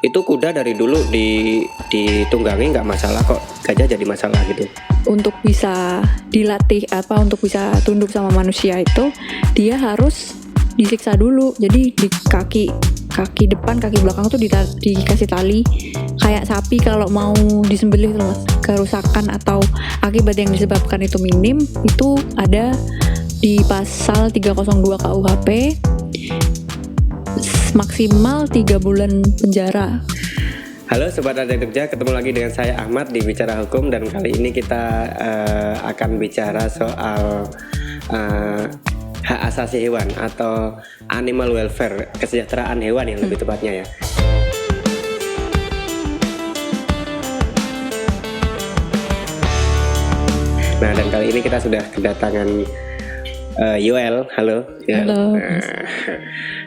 Itu kuda dari dulu ditunggangi nggak masalah kok, gajah jadi masalah gitu. Untuk bisa dilatih untuk bisa tunduk sama manusia itu dia harus disiksa dulu. Jadi di kaki depan, kaki belakang tuh dikasih tali kayak sapi kalau mau disembelih tuh Mas. Kerusakan atau akibat yang disebabkan itu minim, itu ada di pasal 302 KUHP, maksimal 3 bulan penjara. Halo Sobat Raja Kerja, ketemu lagi dengan saya Ahmad di Bicara Hukum. Dan kali ini kita akan bicara soal hak asasi hewan atau animal welfare, kesejahteraan hewan yang lebih tepatnya ya. Nah, dan kali ini kita sudah kedatangan Yoel. Halo Yoel. Halo.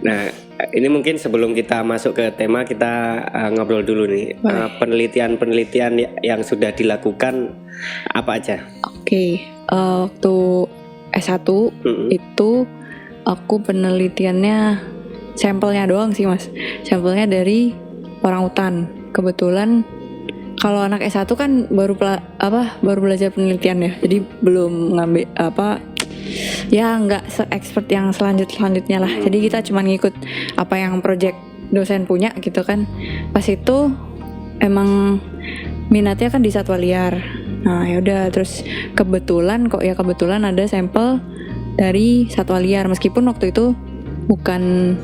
Nah, ini mungkin sebelum kita masuk ke tema, kita ngobrol dulu nih. Penelitian yang sudah dilakukan apa aja? Oke, waktu S1 itu aku penelitiannya sampelnya doang sih Mas. Sampelnya dari orangutan. Kebetulan kalau anak S1 kan baru belajar penelitian ya. Jadi belum ngambil ya nggak se-expert yang selanjutnya lah. Jadi kita cuma ngikut apa yang project dosen punya gitu kan. Pas itu emang minatnya kan di satwa liar. Nah yaudah, terus kebetulan ada sampel dari satwa liar, meskipun waktu itu bukan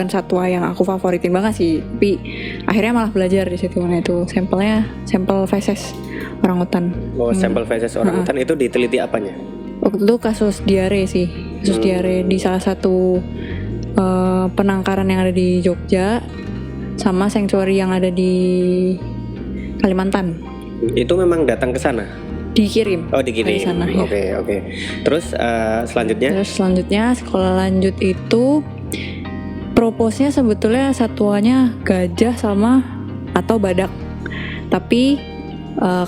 satwa yang aku favoritin banget sih, tapi akhirnya malah belajar di situ. Mana itu sampel feses orangutan. Oh, sampel feses orangutan itu diteliti apanya? Waktu itu kasus diare sih, diare di salah satu penangkaran yang ada di Jogja sama sanctuary yang ada di Kalimantan. Itu memang datang ke sana? Dikirim. Oh, dikirim. Sana, Oke. Terus selanjutnya sekolah lanjut itu proposnya sebetulnya satuannya gajah sama atau badak. Tapi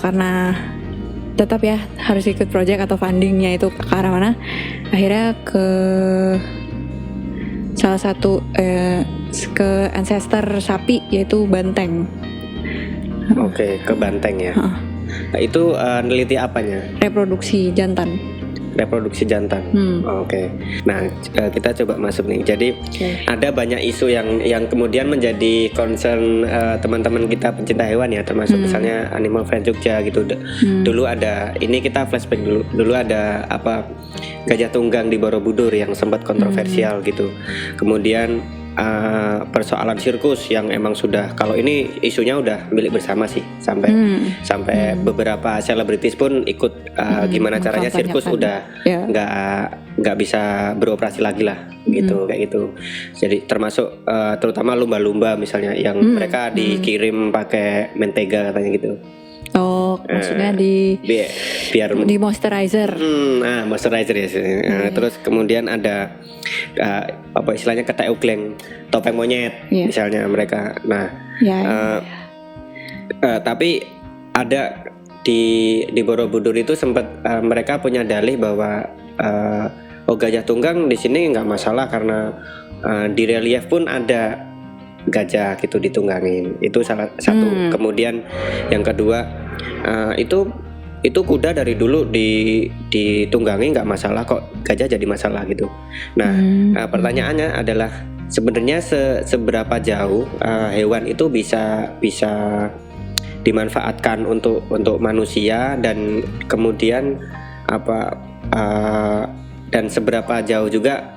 karena tetap ya harus ikut project atau fundingnya itu ke arah mana, akhirnya ke salah satu ke ancestor sapi yaitu banteng. Oke, ke banteng ya. Nah, itu neliti apanya? Reproduksi jantan. Oke. Nah, kita coba masuk nih. Jadi ada banyak isu yang kemudian menjadi concern teman-teman kita pencinta hewan ya, termasuk misalnya Animal Friends Jogja gitu. Dulu ada, ini kita flashback dulu ada gajah tunggang di Borobudur yang sempat kontroversial gitu. Kemudian persoalan sirkus yang emang sudah, kalau ini isunya udah milik bersama sih, sampai beberapa selebritis pun ikut gimana caranya sirkus udah nggak bisa beroperasi lagi lah gitu, kayak gitu. Jadi termasuk terutama lumba-lumba misalnya yang mereka dikirim pakai mentega katanya gitu. Oh, maksudnya biar di moisturizer. Moisturizer ya. Terus kemudian ada istilahnya ketek ugleng, topeng monyet misalnya mereka. Nah, tapi ada di Borobudur itu sempat mereka punya dalih bahwa gajah tunggang di sini nggak masalah karena di relief pun ada gajah gitu ditunggangin. Itu salah satu. Kemudian yang kedua, itu kuda dari dulu ditunggangi nggak masalah kok, gajah jadi masalah gitu. Nah, pertanyaannya adalah sebenarnya seberapa jauh hewan itu bisa dimanfaatkan untuk manusia, dan kemudian dan seberapa jauh juga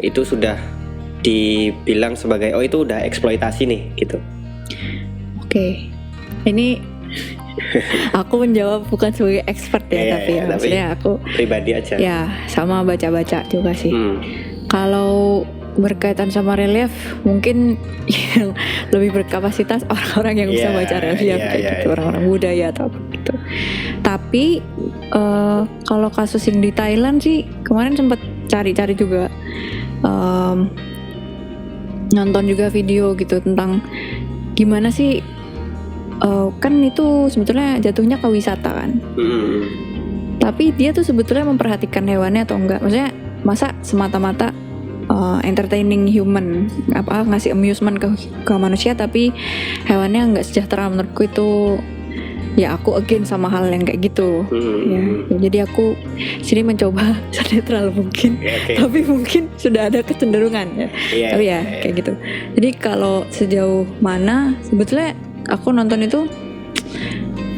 itu sudah dibilang sebagai itu udah eksploitasi nih gitu. Oke. Ini aku menjawab bukan sebagai expert ya, tapi maksudnya aku pribadi aja. Ya, sama baca-baca juga sih. Kalau berkaitan sama relief, mungkin yang lebih berkapasitas orang-orang yang bisa baca relief gitu, orang-orang budaya atau apa gitu. Tapi kalau kasus yang di Thailand sih kemarin sempat cari-cari juga, nonton juga video gitu tentang gimana sih, kan itu sebetulnya jatuhnya ke wisata kan. Tapi dia tuh sebetulnya memperhatikan hewannya atau enggak? Maksudnya masa semata-mata entertaining human, ngasih amusement ke manusia, tapi hewannya nggak sejahtera. Menurutku itu ya aku against sama hal yang kayak gitu. Ya, jadi aku sini mencoba senetral mungkin, tapi mungkin sudah ada kecenderungan ya. Tapi ya kayak gitu. Jadi kalau sejauh mana sebetulnya aku nonton itu,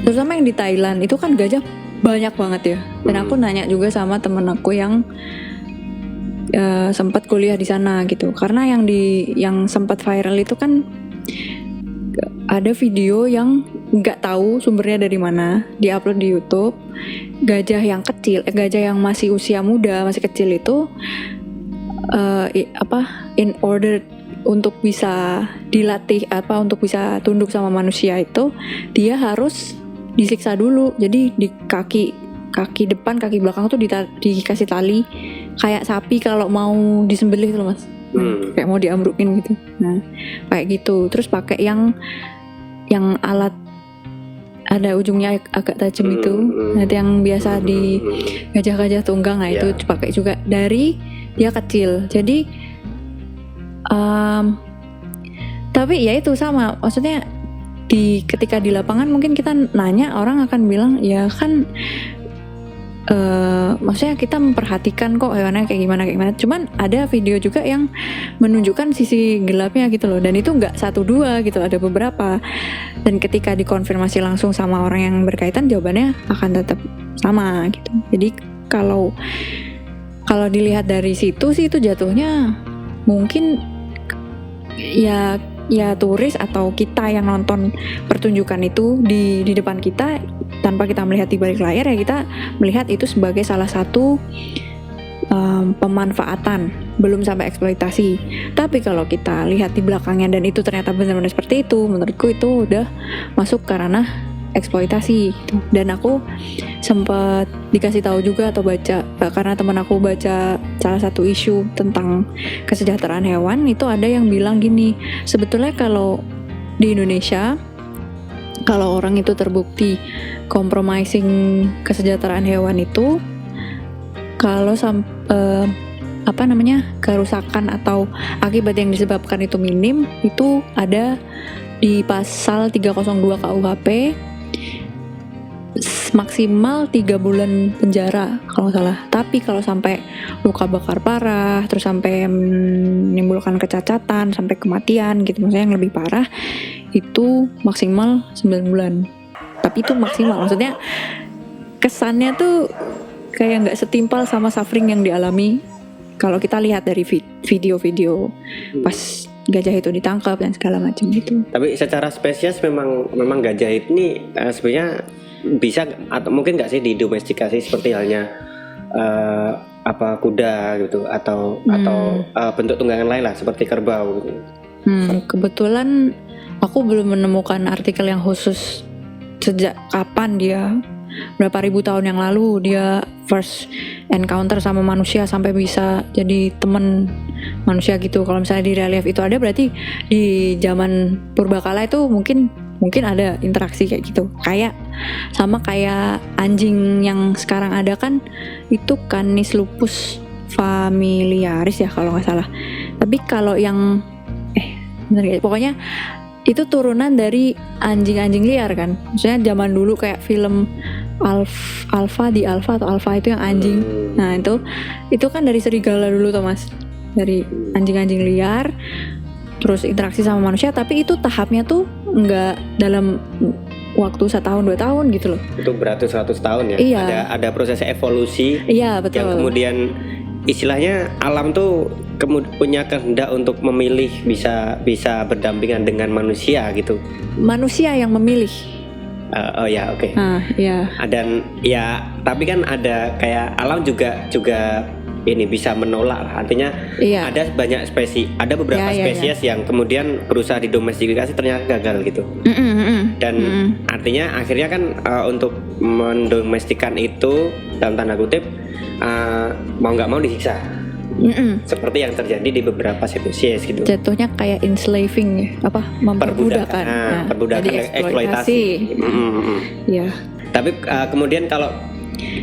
terutama yang di Thailand itu kan gajah banyak banget ya. Dan aku nanya juga sama temen aku yang sempat kuliah di sana gitu. Karena yang sempat viral itu kan ada video yang nggak tahu sumbernya dari mana, diupload di YouTube. Gajah yang kecil, gajah yang masih usia muda, masih kecil itu in order untuk bisa dilatih untuk bisa tunduk sama manusia itu, dia harus disiksa dulu. Jadi di kaki depan, kaki belakang tuh dikasih tali kayak sapi kalau mau disembelih tuh Mas. Kayak mau diambrukin gitu. Nah, kayak gitu. Terus pakai yang alat ada ujungnya agak tajam itu. Nanti yang biasa di gajah-gajah tunggang, nah itu pakai juga dari dia kecil. Jadi tapi ya itu sama, maksudnya ketika di lapangan mungkin kita nanya, orang akan bilang ya kan maksudnya kita memperhatikan kok hewannya kayak gimana. Cuman ada video juga yang menunjukkan sisi gelapnya gitu loh, dan itu nggak 1-2 gitu, ada beberapa. Dan ketika dikonfirmasi langsung sama orang yang berkaitan, jawabannya akan tetap sama gitu. Jadi kalau dilihat dari situ sih, itu jatuhnya mungkin ya turis atau kita yang nonton pertunjukan itu di depan kita tanpa kita melihat di balik layar, ya kita melihat itu sebagai salah satu pemanfaatan, belum sampai eksploitasi. Tapi kalau kita lihat di belakangnya dan itu ternyata benar-benar seperti itu, menurutku itu udah masuk ke ranah eksploitasi. Dan aku sempat dikasih tahu juga atau baca, karena teman aku baca salah satu isu tentang kesejahteraan hewan, itu ada yang bilang gini, sebetulnya kalau di Indonesia kalau orang itu terbukti compromising kesejahteraan hewan itu, kalau kerusakan atau akibat yang disebabkan itu minim, itu ada di pasal 302 KUHP maksimal 3 bulan penjara kalau nggak salah. Tapi kalau sampai luka bakar parah, terus sampai menimbulkan kecacatan, sampai kematian gitu, maksudnya yang lebih parah, itu maksimal 9 bulan. Tapi itu maksimal, maksudnya kesannya tuh kayak nggak setimpal sama suffering yang dialami kalau kita lihat dari video-video pas gajah itu ditangkap dan segala macam gitu. Tapi secara spesies memang gajah ini sebenarnya bisa atau mungkin nggak sih didomestikasi seperti halnya kuda gitu atau bentuk tunggangan lain lah seperti kerbau gitu. Kebetulan aku belum menemukan artikel yang khusus sejak kapan dia, berapa ribu tahun yang lalu dia first encounter sama manusia sampai bisa jadi teman manusia gitu. Kalau misalnya di relief itu ada, berarti di zaman purbakala itu mungkin ada interaksi kayak gitu. Sama kayak anjing yang sekarang ada kan, itu Canis lupus familiaris ya kalau nggak salah. Tapi kalau yang pokoknya itu turunan dari anjing-anjing liar kan. Maksudnya zaman dulu kayak film Alpha itu yang anjing. Nah itu kan dari serigala dulu tuh Mas, dari anjing-anjing liar terus interaksi sama manusia, tapi itu tahapnya tuh nggak dalam waktu 1-2 tahun gitu loh. Itu beratus-ratus tahun ya. Iya. Ada proses evolusi. Iya betul. Yang kemudian istilahnya alam tuh punya kehendak untuk memilih bisa berdampingan dengan manusia gitu. Manusia yang memilih. Oke. Iya. Dan ya tapi kan ada kayak alam juga ini bisa menolak lah. Artinya ada banyak spesies, ada beberapa spesies yang kemudian berusaha didomestikasi ternyata gagal gitu. Dan artinya akhirnya kan untuk mendomestikan itu dalam tanda kutip mau nggak mau disiksa. Seperti yang terjadi di beberapa spesies gitu. Jatuhnya kayak enslaving ya, memperbudakan. Perbudakan, eksploitasi. Iya. Tapi kemudian kalau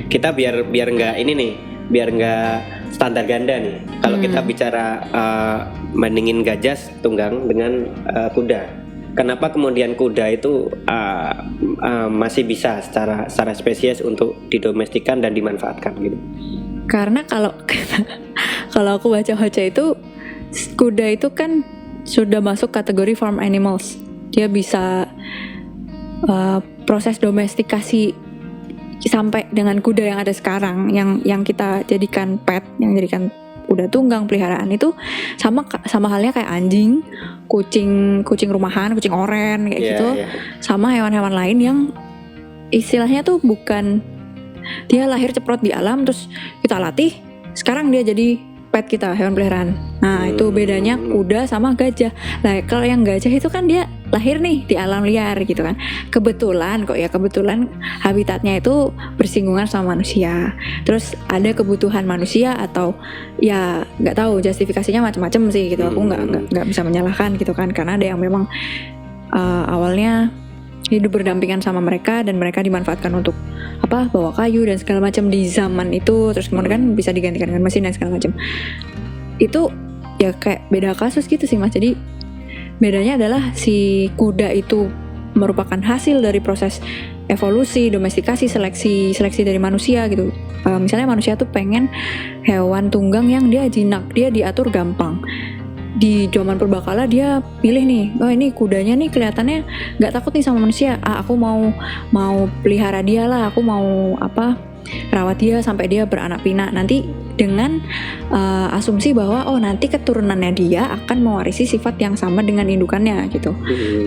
kita biar nggak ini nih, biar nggak standar ganda nih. Kalau kita bicara bandingin gajah tunggang dengan kuda. Kenapa kemudian kuda itu masih bisa secara spesies untuk didomestikan dan dimanfaatkan gitu? Karena kalau aku baca-baca itu, kuda itu kan sudah masuk kategori farm animals. Dia bisa proses domestikasi sampai dengan kuda yang ada sekarang, yang kita jadikan pet, yang jadikan kuda tunggang peliharaan itu sama halnya kayak anjing, kucing rumahan, kucing oren kayak gitu, sama hewan-hewan lain yang istilahnya tuh bukan dia lahir ceprot di alam terus kita latih, sekarang dia jadi pet kita, hewan peliharaan. Nah itu bedanya kuda sama gajah. Nah kalau yang gajah itu kan dia lahir nih di alam liar gitu kan. Kebetulan habitatnya itu bersinggungan sama manusia. Terus ada kebutuhan manusia atau ya nggak tahu, justifikasinya macam-macam sih gitu. Aku nggak bisa menyalahkan gitu kan, karena ada yang memang awalnya hidup berdampingan sama mereka dan mereka dimanfaatkan untuk bawa kayu dan segala macam di zaman itu, terus kemudian kan bisa digantikan dengan mesin dan segala macam. Itu ya kayak beda kasus gitu sih Mas. Jadi bedanya adalah si kuda itu merupakan hasil dari proses evolusi, domestikasi, seleksi dari manusia gitu. Misalnya manusia tuh pengen hewan tunggang yang dia jinak, dia diatur gampang. Di zaman purbakala dia pilih nih, oh ini kudanya nih kelihatannya nggak takut nih sama manusia, aku mau pelihara dia lah, aku mau rawat dia sampai dia beranak pinak, nanti dengan asumsi bahwa nanti keturunannya dia akan mewarisi sifat yang sama dengan indukannya gitu.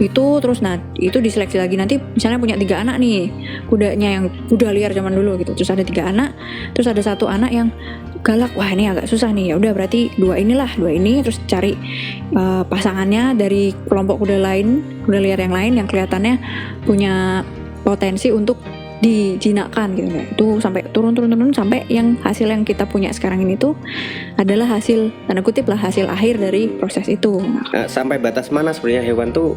Itu terus itu diseleksi lagi, nanti misalnya punya 3 anak nih kudanya yang kuda liar zaman dulu gitu, terus ada 3 anak, terus ada 1 anak yang galak, wah ini agak susah nih, ya udah berarti 2 ini, terus cari pasangannya dari kelompok kuda liar yang lain yang kelihatannya punya potensi untuk dijinakkan gitu. Itu sampai turun sampai yang hasil yang kita punya sekarang ini tuh adalah hasil, tanda kutip lah, hasil akhir dari proses itu. Sampai batas mana sebenarnya hewan tuh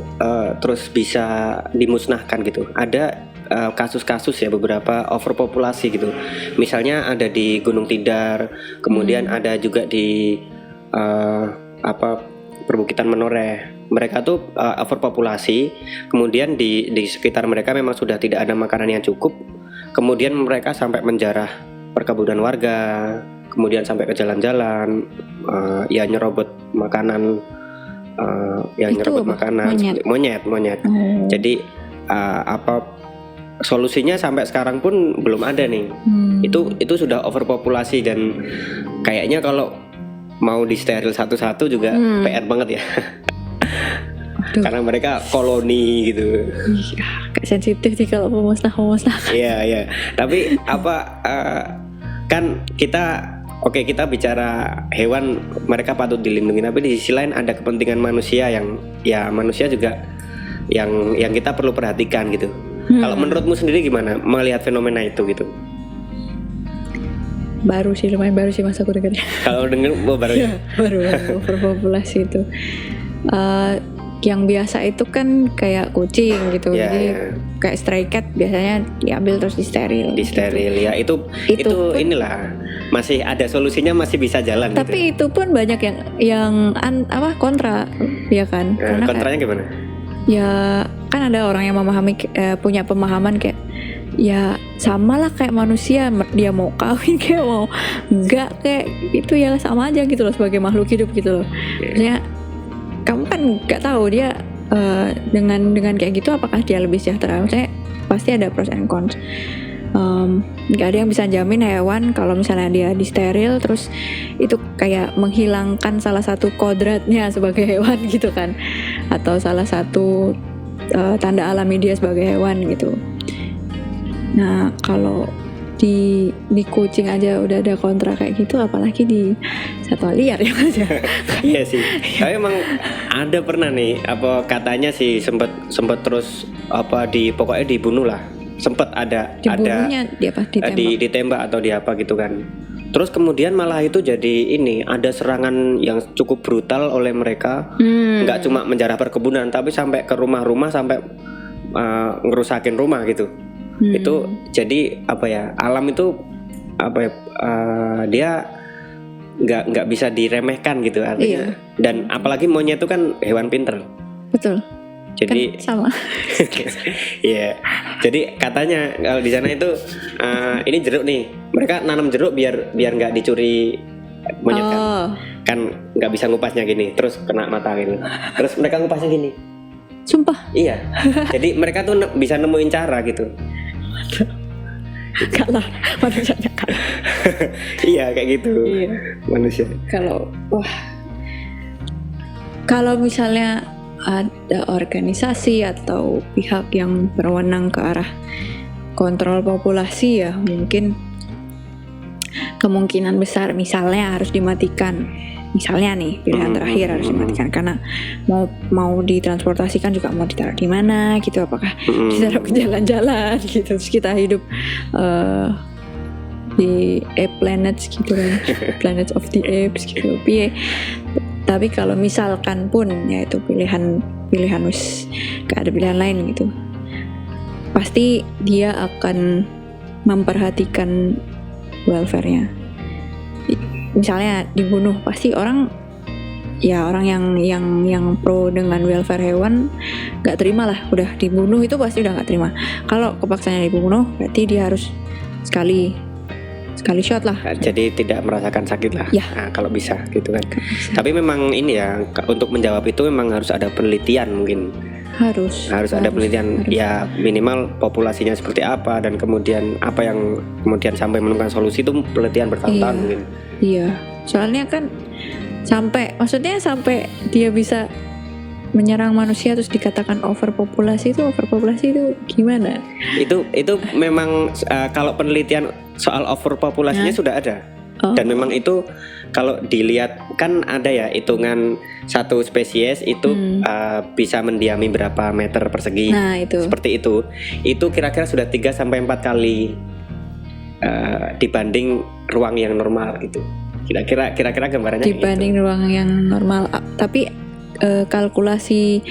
terus bisa dimusnahkan gitu? Ada kasus-kasus ya, beberapa overpopulasi gitu. Misalnya ada di Gunung Tidar, kemudian ada juga di perbukitan Menoreh. Mereka tuh overpopulasi, kemudian di sekitar mereka memang sudah tidak ada makanan yang cukup. Kemudian mereka sampai menjarah perkebunan warga, kemudian sampai ke jalan-jalan, nyerobot makanan, monyet. Jadi solusinya sampai sekarang pun belum ada nih. Itu sudah overpopulasi dan kayaknya kalau mau disteril satu-satu juga PR banget ya. Karena mereka koloni gitu. Kayak sensitif sih kalau pemusnah. Iya. Tapi kan kita bicara hewan, mereka patut dilindungi, tapi di sisi lain ada kepentingan manusia yang ya manusia juga yang kita perlu perhatikan gitu. Kalau menurutmu sendiri gimana melihat fenomena itu gitu? Lumayan baru sih Mas, aku dengarnya. Kalau denger baru ya? baru overpopulasi itu. Yang biasa itu kan kayak kucing gitu, jadi kayak stray cat biasanya diambil terus disteril gitu. Ya itu inilah masih ada solusinya, masih bisa jalan. Tapi gitu. Itu pun banyak yang kontra, ya kan? Karena kontranya gimana? Ya kan ada orang yang punya pemahaman kayak ya sama lah kayak manusia, dia mau kawin kayak mau enggak, kayak itu ya sama aja gitu loh sebagai makhluk hidup gitu loh. Maksudnya kamu kan nggak tahu dia dengan kayak gitu apakah dia lebih sejahtera. Maksudnya pasti ada pros and cons. Nggak ada yang bisa jamin hewan kalau misalnya dia disteril terus itu kayak menghilangkan salah satu kodratnya sebagai hewan gitu kan, atau salah satu tanda alami dia sebagai hewan gitu. Nah kalau di kucing aja udah ada kontra kayak gitu, apalagi di satwa liar ya Mas ya. Iya sih. Tapi emang ada pernah nih katanya sih sempat terus pokoknya dibunuh lah. Sempat ada ditembak atau di apa gitu kan. Terus kemudian malah itu jadi ada serangan yang cukup brutal oleh mereka. Nggak cuma menjarah perkebunan tapi sampai ke rumah-rumah, sampai ngerusakin rumah gitu. Itu jadi alam itu dia nggak bisa diremehkan gitu artinya. Dan apalagi monyet itu kan hewan pinter. Betul. Jadi kan sama. Iya. Jadi katanya kalau di sana itu ini jeruk nih. Mereka nanam jeruk biar nggak dicuri monyet kan. Kan nggak bisa ngupasnya gini, terus kena mata gitu. Terus mereka ngupasnya gini. Sumpah. Iya. Jadi mereka tuh bisa nemuin cara gitu. Kalah manusianya kalah. Iya kayak gitu. Iya. Manusia. Kalau misalnya ada organisasi atau pihak yang berwenang ke arah kontrol populasi ya mungkin kemungkinan besar misalnya harus dimatikan. Misalnya nih pilihan terakhir harus dimatikan karena mau ditransportasikan juga mau ditaruh di mana gitu, apakah ditaruh ke jalan-jalan gitu terus kita hidup di ape planets gitu kan, planets of the apes gitu. Tapi kalau misalkan pun ya itu pilihan gak ada pilihan lain gitu, pasti dia akan memperhatikan welfare-nya. Misalnya dibunuh, pasti orang yang pro dengan welfare hewan nggak terima lah, udah dibunuh itu pasti udah nggak terima. Kalau kepaksanya dibunuh berarti dia harus sekali shot lah. Jadi tidak merasakan sakit lah. Ya. Nah, kalau bisa gitu kan. Tapi memang ini ya untuk menjawab itu memang harus ada penelitian mungkin. Harus ada penelitian ya minimal populasinya seperti apa dan kemudian apa yang kemudian sampai menemukan solusi itu penelitian bertahun-tahun mungkin. Iya, soalnya kan sampai dia bisa menyerang manusia terus dikatakan overpopulasi itu gimana? Itu memang kalau penelitian soal overpopulasinya sudah ada. Dan memang itu kalau dilihat kan ada ya hitungan satu spesies itu bisa mendiami berapa meter persegi. Nah, itu. Seperti itu. Itu kira-kira sudah 3 sampai 4 kali dibanding ruang yang normal gitu. Kira-kira gambarannya dibanding gitu. Ruang yang normal. Tapi kalkulasi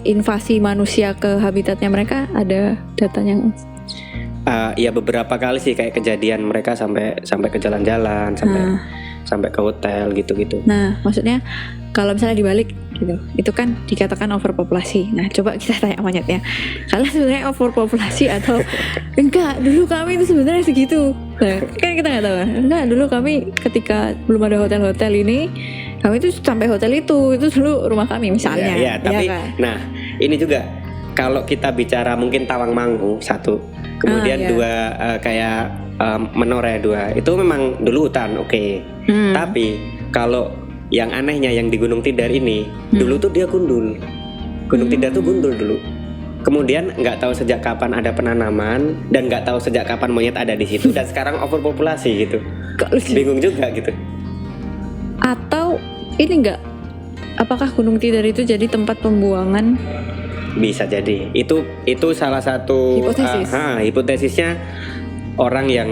invasi manusia ke habitatnya mereka ada datanya? Ya beberapa kali sih kayak kejadian mereka sampai ke jalan-jalan, sampai ke hotel gitu-gitu. Nah, maksudnya kalau misalnya dibalik gitu, itu kan dikatakan overpopulasi. Nah, coba kita tanya monyetnya, kalian sebenarnya overpopulasi atau enggak? Dulu kami itu sebenarnya segitu. Nah, kan kita nggak tahu. Enggak, dulu kami ketika belum ada hotel-hotel ini, kami itu sampai hotel itu dulu rumah kami misalnya. Iya, tapi kan? Nah, ini juga kalau kita bicara mungkin Tawangmangu satu, kemudian dua kayak Menoreh dua, itu memang dulu hutan, oke. Tapi kalau yang anehnya yang di Gunung Tidar ini, dulu tuh dia gundul. Gunung Tidar tuh gundul dulu. Kemudian nggak tahu sejak kapan ada penanaman dan nggak tahu sejak kapan monyet ada di situ dan sekarang overpopulasi gitu. Bingung juga gitu. Atau ini nggak? Apakah Gunung Tidar itu jadi tempat pembuangan? Bisa jadi. Itu salah satu hipotesisnya orang yang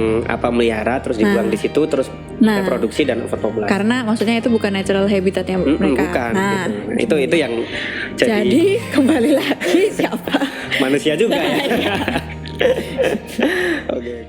melihara terus dibuang di situ terus reproduksi dan overpopulasi. Karena maksudnya itu bukan natural habitatnya mereka. Bukan. Gitu. Itu yang jadi kembali lagi siapa? Manusia juga ya. Oke.